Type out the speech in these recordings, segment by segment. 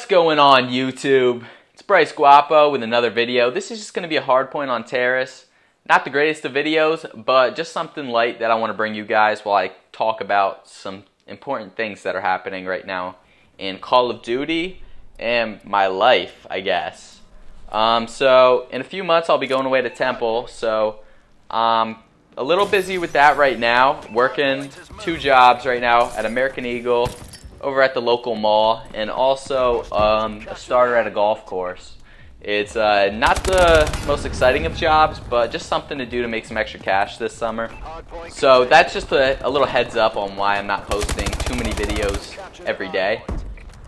going on, YouTube? It's Bryce Guapo with another video. This is just going to be a hard point on Terrace. Not the greatest of videos, but just something light that I want to bring you guys while I talk about some important things that are happening right now in Call of Duty and my life, I guess. So in a few months I'll be going away to Temple, so I'm a little busy with that right now, working 2 jobs right now at American Eagle, over at the local mall, and also a starter at a golf course. It's not the most exciting of jobs, but just something to do to make some extra cash this summer. So that's just a little heads up on why I'm not posting too many videos every day.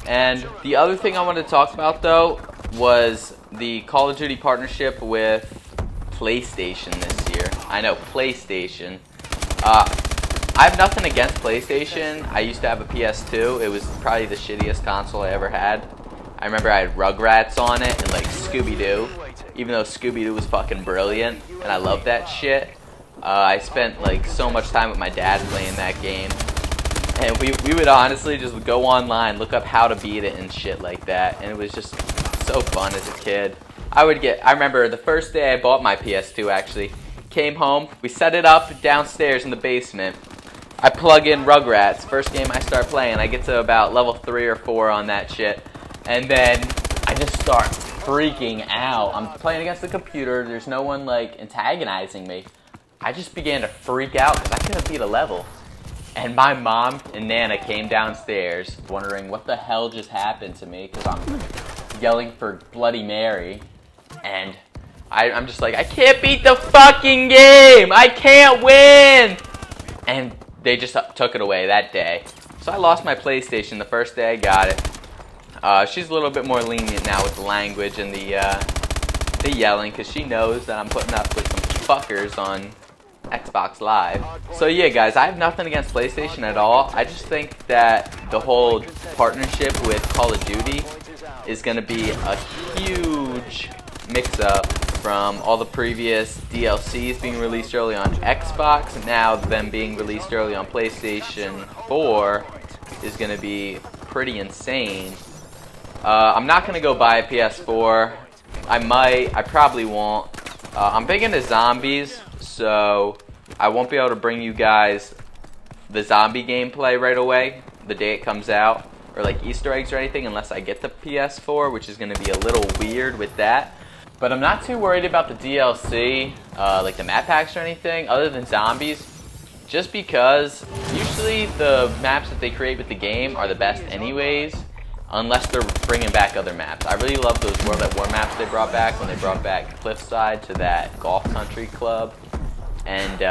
And the other thing I wanted to talk about though was the Call of Duty partnership with PlayStation this year. I know, PlayStation. I have nothing against PlayStation. I used to have a PS2. It was probably the shittiest console I ever had. I remember I had Rugrats on it and like Scooby-Doo, even though Scooby-Doo was fucking brilliant and I loved that shit. I spent like so much time with my dad playing that game, and we would honestly just go online, look up how to beat it and shit like that, and it was just so fun as a kid. I remember the first day I bought my PS2 actually, came home, we set it up downstairs in the basement. I plug in Rugrats, first game I start playing, I get to about level 3 or 4 on that shit, and then I just start freaking out. I'm playing against the computer, there's no one like antagonizing me. I just began to freak out because I couldn't beat a level. And my mom and Nana came downstairs wondering what the hell just happened to me because I'm yelling for Bloody Mary, and I'm just like, I can't beat the fucking game! I can't win! And they just took it away that day. So I lost my PlayStation the first day I got it. She's a little bit more lenient now with the language and the yelling, because she knows that I'm putting up with some fuckers on Xbox Live. So yeah guys, I have nothing against PlayStation at all. I just think that the whole partnership with Call of Duty is going to be a huge mix-up from all the previous DLCs being released early on Xbox, and now them being released early on PlayStation 4 is going to be pretty insane. I'm not going to go buy a PS4. I might, I probably won't. I'm big into zombies, so I won't be able to bring you guys the zombie gameplay right away, the day it comes out, or like Easter eggs or anything, unless I get the PS4, which is going to be a little weird with that. But I'm not too worried about the DLC, like the map packs or anything, other than zombies, just because usually the maps that they create with the game are the best anyways, unless they're bringing back other maps. I really love those World at War maps they brought back when they brought back Cliffside to that golf country club. And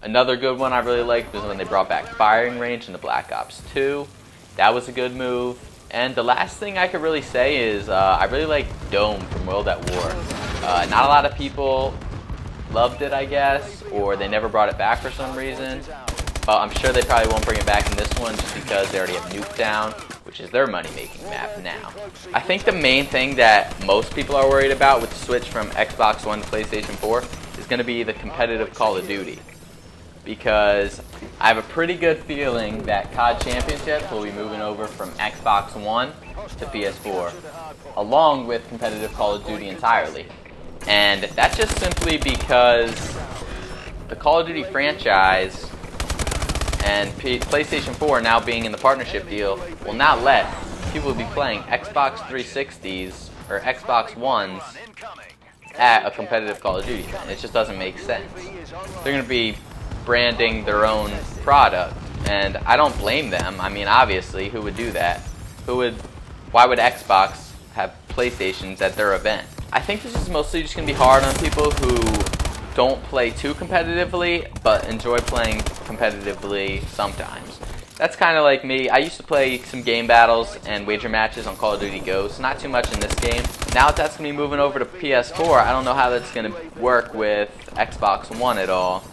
another good one I really liked was when they brought back Firing Range in the Black Ops 2. That was a good move. And the last thing I could really say is I really like Dome from World at War. Not a lot of people loved it, I guess, or they never brought it back for some reason. But I'm sure they probably won't bring it back in this one just because they already have Nuketown, which is their money-making map now. I think the main thing that most people are worried about with the switch from Xbox One to PlayStation 4 is going to be the competitive Call of Duty. Because I have a pretty good feeling that COD Championships will be moving over from Xbox One to PS4, along with competitive Call of Duty entirely. And that's just simply because the Call of Duty franchise and PlayStation 4 now being in the partnership deal will not let people be playing Xbox 360s or Xbox Ones at a competitive Call of Duty. And it just doesn't make sense. They're going to be branding their own product, and I don't blame them. I mean, obviously, who would do that? Why would Xbox have PlayStations at their event? I think this is mostly just going to be hard on people who don't play too competitively, but enjoy playing competitively sometimes. That's kind of like me. I used to play some game battles and wager matches on Call of Duty Ghosts. Not too much in this game. Now that that's going to be moving over to PS4, I don't know how that's going to work with Xbox One at all.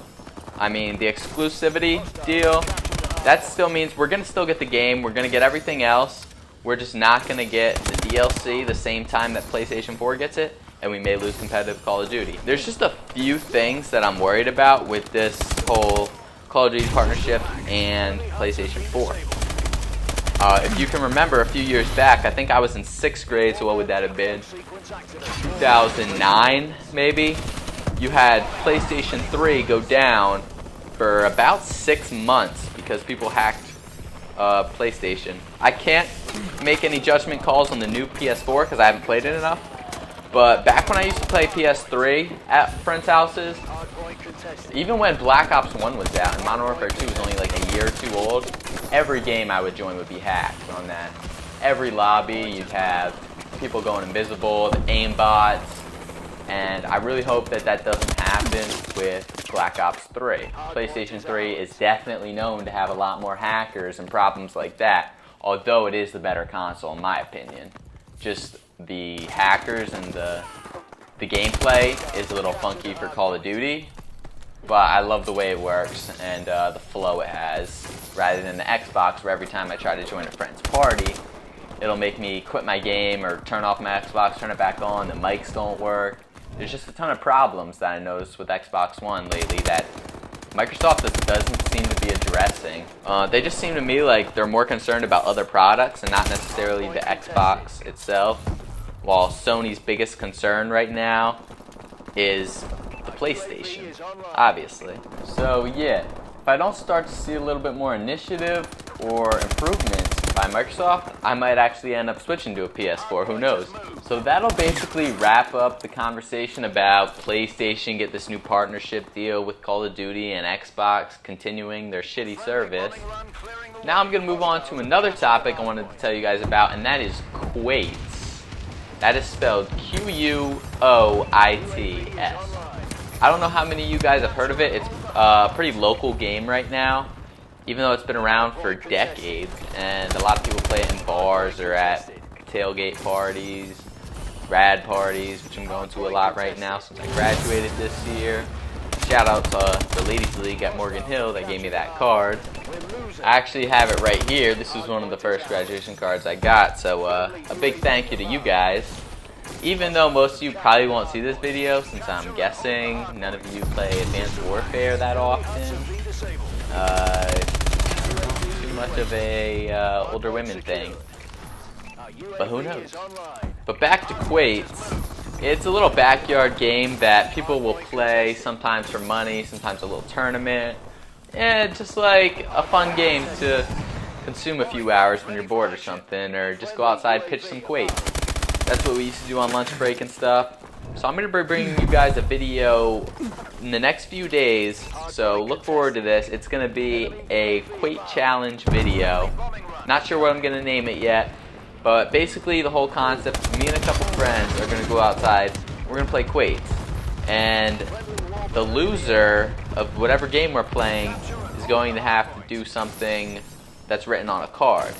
I mean, the exclusivity deal, that still means we're going to still get the game, we're going to get everything else, we're just not going to get the DLC the same time that PlayStation 4 gets it, and we may lose competitive Call of Duty. There's just a few things that I'm worried about with this whole Call of Duty partnership and PlayStation 4. If you can remember a few years back, I think I was in 6th grade, so what would that have been? 2009, maybe? You had PlayStation 3 go down for about 6 months because people hacked PlayStation. I can't make any judgment calls on the new PS4 because I haven't played it enough. But back when I used to play PS3 at friends' houses, even when Black Ops 1 was out and Modern Warfare 2 was only like a year or two old, every game I would join would be hacked on that. Every lobby, you'd have people going invisible, the aimbots, and I really hope that that doesn't happen with Black Ops 3. PlayStation 3 is definitely known to have a lot more hackers and problems like that, although it is the better console in my opinion. Just the hackers and the gameplay is a little funky for Call of Duty, but I love the way it works and the flow it has, rather than the Xbox where every time I try to join a friend's party, it'll make me quit my game or turn off my Xbox, turn it back on, the mics don't work. There's just a ton of problems that I noticed with Xbox One lately that Microsoft doesn't seem to be addressing. They just seem to me like they're more concerned about other products and not necessarily the Xbox itself, while Sony's biggest concern right now is the PlayStation, obviously. So yeah, if I don't start to see a little bit more initiative or improvements by Microsoft, I might actually end up switching to a PS4, who knows. So that'll basically wrap up the conversation about PlayStation get this new partnership deal with Call of Duty and Xbox continuing their shitty service. Now I'm going to move on to another topic I wanted to tell you guys about, and that is Quoits. That is spelled Quoits. I don't know how many of you guys have heard of it. It's a pretty local game right now, even though it's been around for decades, and a lot of people play it in bars or at tailgate parties, grad parties, which I'm going to a lot right now since I graduated this year. Shout out to the Ladies League at Morgan Hill that gave me that card. I actually have it right here. This is one of the first graduation cards I got, so a big thank you to you guys. Even though most of you probably won't see this video, since I'm guessing none of you play Advanced Warfare that often. Too much of a older women thing. But who knows? But back to Quoits. It's a little backyard game that people will play, sometimes for money, sometimes a little tournament. And just like a fun game to consume a few hours when you're bored or something, or just go outside, pitch some Quoits. That's what we used to do on lunch break and stuff. So I'm going to be bringing you guys a video in the next few days, so look forward to this. It's going to be a Quoit challenge video. Not sure what I'm going to name it yet, but basically the whole concept, me and a couple friends are going to go outside, we're going to play Quoits. And the loser of whatever game we're playing is going to have to do something that's written on a card.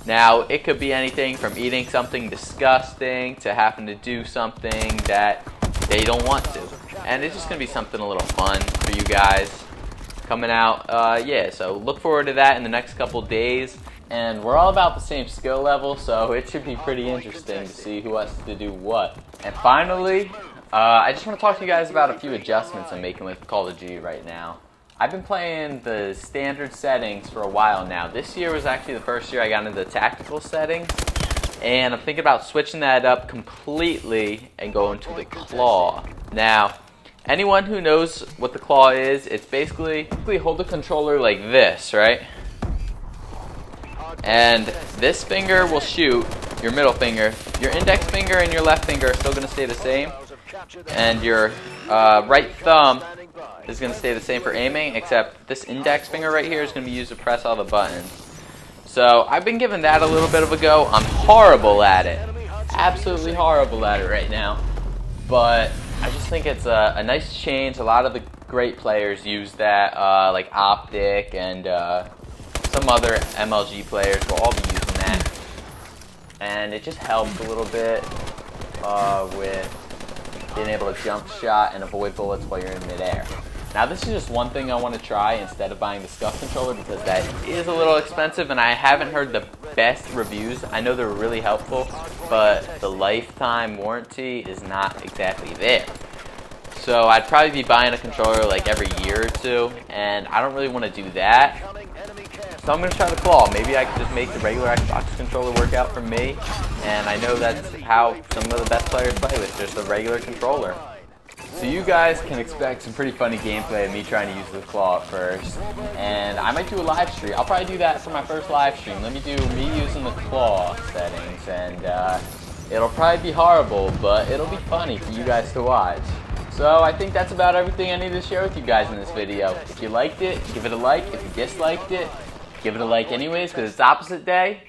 Now, it could be anything from eating something disgusting to having to do something that they don't want to. And it's just going to be something a little fun for you guys coming out. Yeah, so look forward to that in the next couple days. And we're all about the same skill level, so it should be pretty interesting to see who has to do what. And finally, I just want to talk to you guys about a few adjustments I'm making with Call of Duty right now. I've been playing the standard settings for a while now. This year was actually the first year I got into the tactical settings, and I'm thinking about switching that up completely and going to the claw. Now, anyone who knows what the claw is, it's basically hold the controller like this, right? And this finger will shoot, your middle finger. Your index finger and your left finger are still going to stay the same, and your right thumb is going to stay the same for aiming, except this index finger right here is going to be used to press all the buttons. So I've been giving that a little bit of a go. I'm horrible at it. Absolutely horrible at it right now. But I just think it's a nice change. A lot of the great players use that, like Optic and some other MLG players will all be using that. And it just helps a little bit with being able to jump shot and avoid bullets while you're in midair. Now this is just one thing I want to try instead of buying the SCUF controller, because that is a little expensive and I haven't heard the best reviews. I know they're really helpful, but the lifetime warranty is not exactly there. So I'd probably be buying a controller like every year or two, and I don't really want to do that. So I'm going to try the claw. Maybe I could just make the regular Xbox controller work out for me. And I know that's how some of the best players play with, just a regular controller. So you guys can expect some pretty funny gameplay of me trying to use the claw at first. And I might do a live stream. I'll probably do that for my first live stream. Let me do me using the claw settings. And it'll probably be horrible, but it'll be funny for you guys to watch. So I think that's about everything I need to share with you guys in this video. If you liked it, give it a like. If you disliked it, give it a like anyways, because it's opposite day.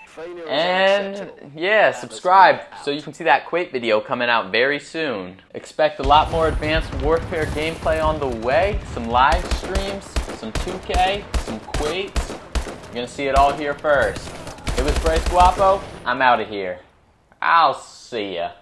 And yeah, subscribe so you can see that Quoits video coming out very soon. Expect a lot more Advanced Warfare gameplay on the way, some live streams, some 2K, some Quoits. You're gonna see it all here first. It was Bryce Guapo. I'm out of here. I'll see ya.